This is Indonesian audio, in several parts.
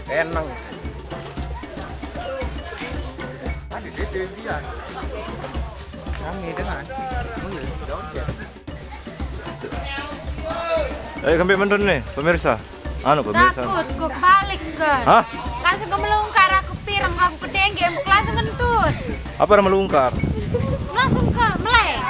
Enang. Tadi dia. Kami dengan. Kambing bener nih, pemirsa. Pemirsa. Takut, gue balik kan. Hah? Langsung ke melungkar, aku pirang, aku kedengge, langsung kentut. Apa yang melungkar? Langsung ke meleng.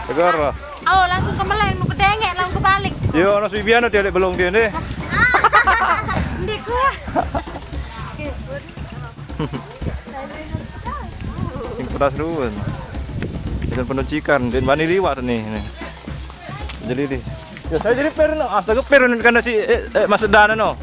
Tegara. Oh, langsung ke meleng, nu kedengge, langsung ke balik. Yo, ana Subiana dia belum dia nih. Ndi gua. Sing pedas ruwen. Ikan penuh cikan, dan bani liwat nih. Jadi nih. Ya saya jadi per no, astaga per kan si Mas Dana no.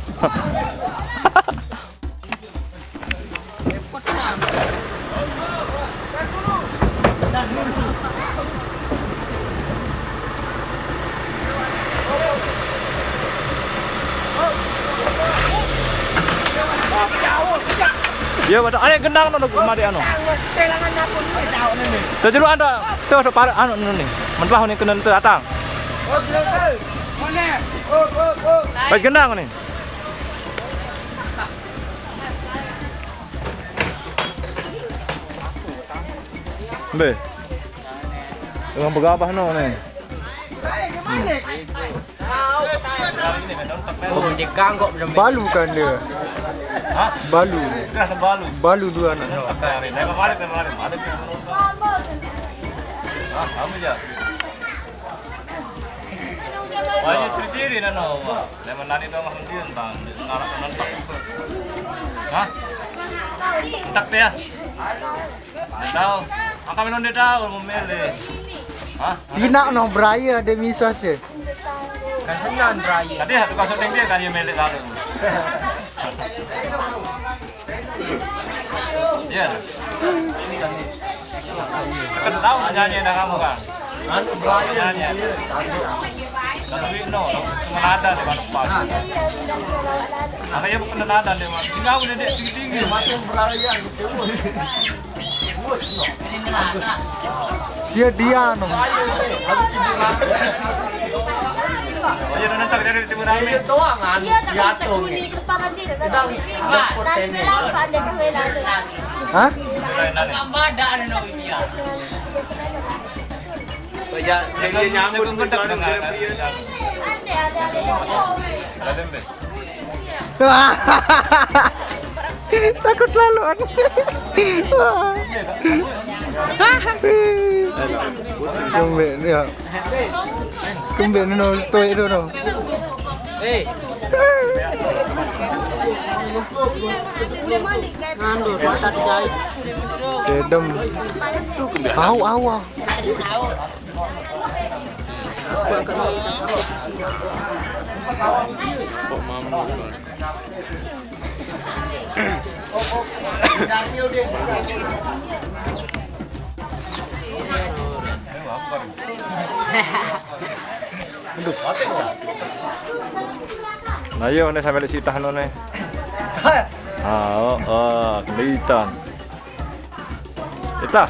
Ya, ada gendang no mari anu. Kelangan napun tahu nih. Jadi lu ada tuh para anu nih. Mentah nih kena teu atang. Oh, bener. Mana? Oh. Baik gendang nih. Be. Dengan begabah no nih. Balu kan dia. Hah? Balu. Balu dua anak. Kamu aja. Banyak ciri-ciri dan no. Lemon nani dong dia tentang ngarak nontak. Hah? Entak ya. Tahu. Angka minum dia tahu memilih. Hah? Tina no beraya ada misah deh. Kan senang beraya. Tadi satu kasut yang dia kan yang milik lalu. Iya. Kan tahu nyanyi dah kamu kan? Anu beraya Nyanyi. Tapi no, cuma nada di mana pas. Makanya bukan nada deh, mas. Tinggal udah deh tinggi-tinggi. masih beraya gitu bos. Bos no. Dia no. Habis tidur. Oh iya, nanti dari timur Ami. Iya doang kan. Iya, tapi Jatuh. tekuni kepangan dia dah. Kita Nanti bilang ada dua lagi. Hah? Badan no ini ya. Jadi nyambut kontak dengan Takut lalu. Kembali ya. Kembali no stoy itu no. Anu mata dijahit. Dedem. Au. Nah, yo nih sampai di sitah no nih. Kelitan. Ita.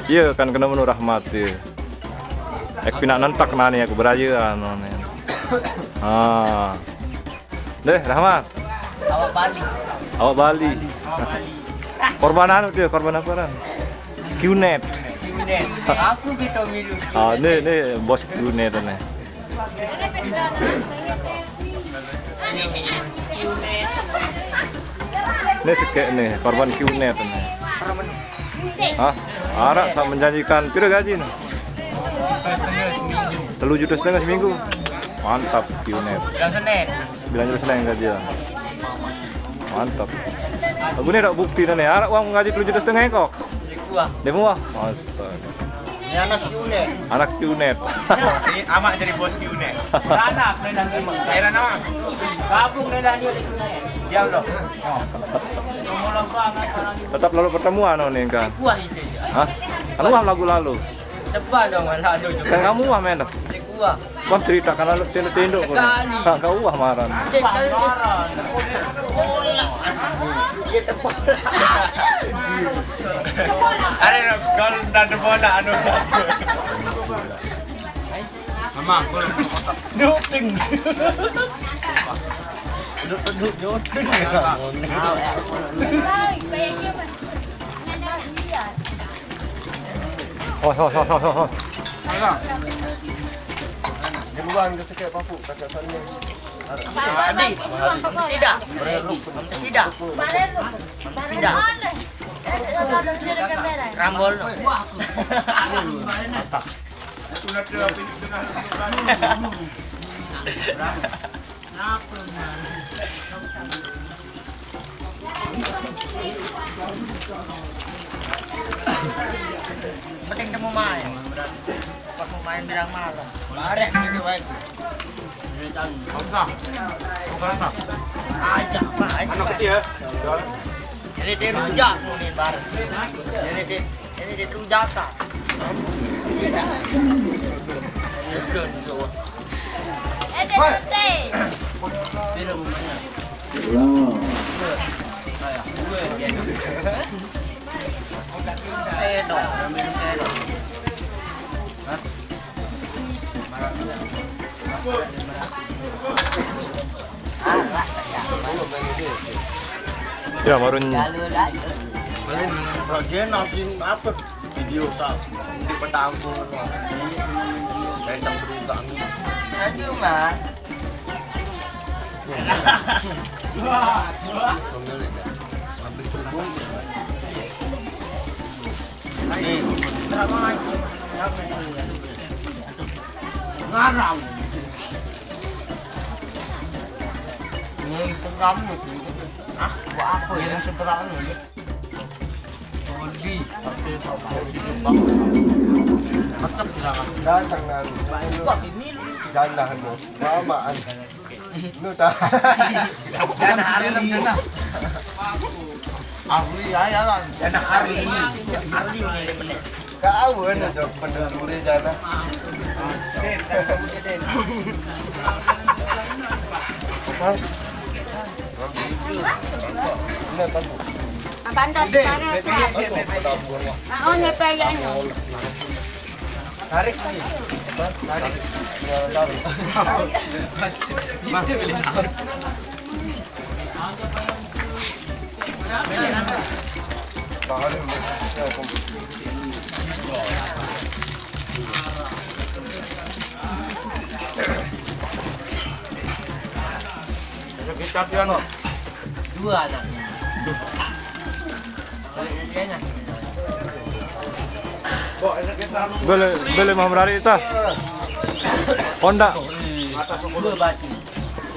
Iya kan kena menu rahmati. Ek pinak nentak nani aku beraya anu nih. Deh, Rahmat. Awak Bali. Korban anu dia, korban apa kan? Qnet. Aku gitu milu. Nih bos Qnet nih. Ini sekek nih, korban Qnet nih. Arak tak menjanjikan pira gaji nih? 3,5 juta seminggu. Mantap Qnet. Bilang Senin gaji. Mantap. Aku nih ada bukti nih, arak uang gaji 3,5 juta kok. Demo wah. Astaga. Ini anak Qnet. Anak Qnet. Ini amak jadi bos Qnet. Anak dan Saya nama. gabung dan dia Qnet. Dia loh. Ngomong banget orang Tetap lalu pertemuan nih kan. kuah itu. Hah? Anu wah lagu lalu. Sebab dong lalu juga. Kan kamu wah men. Kuah. Kau cerita kan lalu tinduk. Sekali. Kau wah marah. Ada gol dan bola anu. Mama, gol. Doping. Oh. Buang ke sikit papu kakak sana. Sida. Rambol. Penting kamu main. Pas mau main bilang malam. Barek gitu baik. Ajak Pak. Anak kecil. Ini dia rujak nih bareng. Ini dia rujak tak. Ya marun. Dia nanti apa video tak di petangku. Saya sang berutang. Aduh mah. Nih, Ngarang. Ini program itu. Ah, buat apa yang seberang ini? Oli, tapi tetap jangan. Datang nang. Wah, ini lu. Jangan mo. Mamaan. Lu ta. Dan hari ini. Ahli ya kan. Dan hari ini. Ahli ini benar. Kau na jog penduduk dia jana. Apa? Ini papu. Bandar sekarang. Oh, nyepeyan. Tarik ni. Tarik. kita piano. Dua anak. Boleh Muhammad Ali tah. Honda. Dua batu.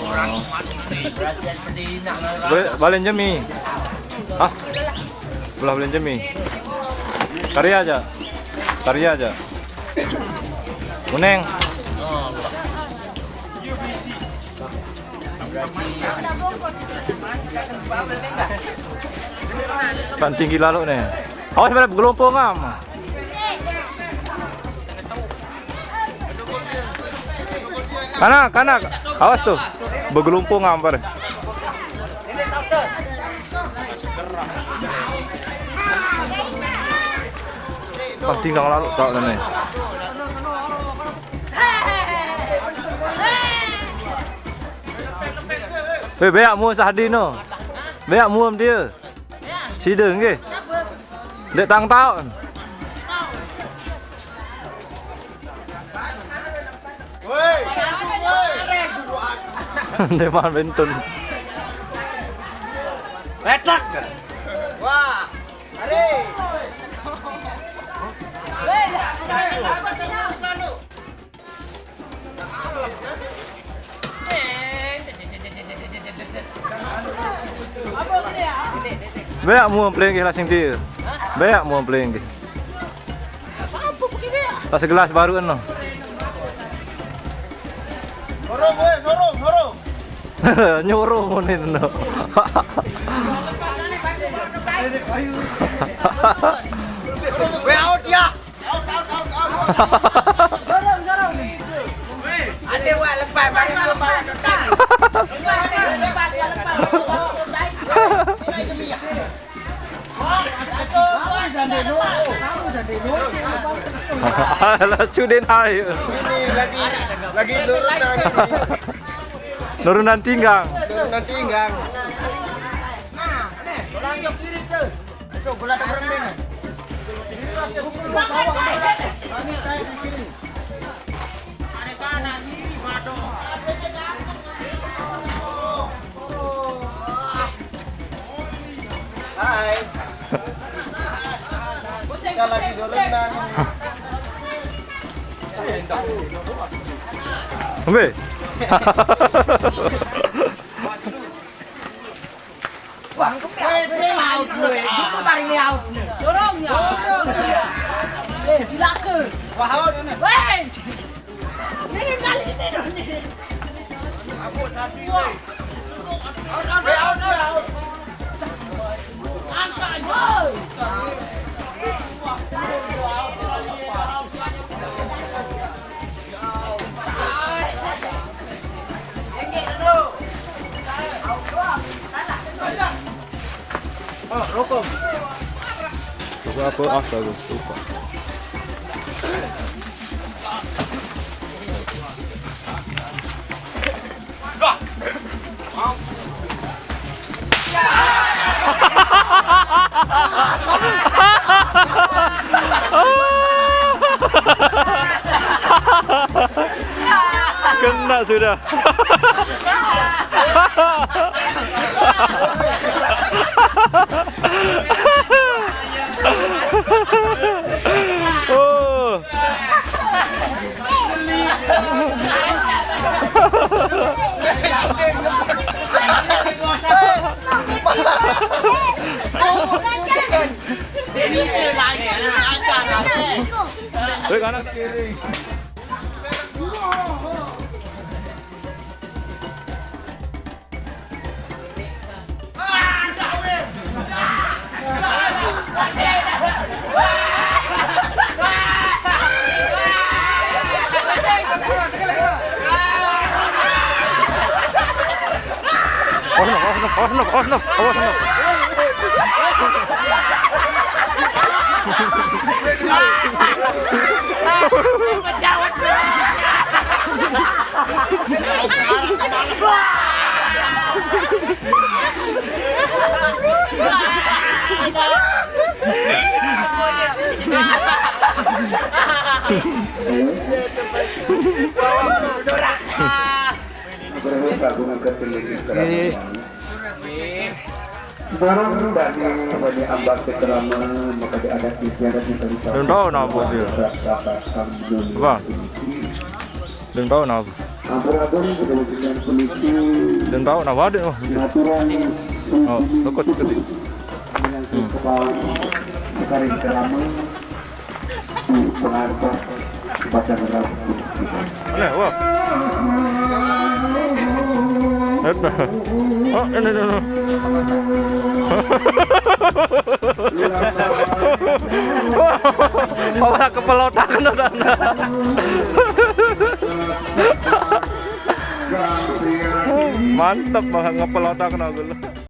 Perhatian seperti nak. Balen jemi. Ah. Belah balen jemi. Karya aja. Kuneng. Pan tinggi lalu nih. Awas pada bergelompong am. Kanak. Awas tuh. Bergelompong am pada. Pan tinggal lalu tak nih. Beak mua sahdi no. Beak mua dia. Sida nggih. Dek tang tau. Woi. Deman bentun. Letak. Wah. Ari. Beak mua peleng ke lasing dia. Beak mua peleng ke. Tak segelas baru kan no. Sorong weh, sorong. Nyuruh ngene no. Weh out ya. Out. Sorong. Ada wak lepas baru lepas. Alah cuden hai. Ini lagi turun Nurunan tinggang. nanti inggang. Besok bola ada bermain. Hai. Kita lagi dolenan. Ambil. Wah, play out gue. Itu tarik nih out. Dorong ya. Cilaka. Wah, out. Weh. Ini kali ini dong. Angkat gol. Coba apa? Astaga, lupa. Kena sudah. Oh. Baik kanan kiri. Awas no. Sekarang bagi ambak keterama maka diadat istiadat yang terlibat. Đừng đâu nào buồn gì. Vâng. Đừng đâu nào. Đừng đâu nào quá được không? Nó có cái gì? Sekarang keterama pengarah baca berapa? Này, wow. Hết rồi. Đây. Malah kepelotakan udah. Mantap banget ngepelotakan aku.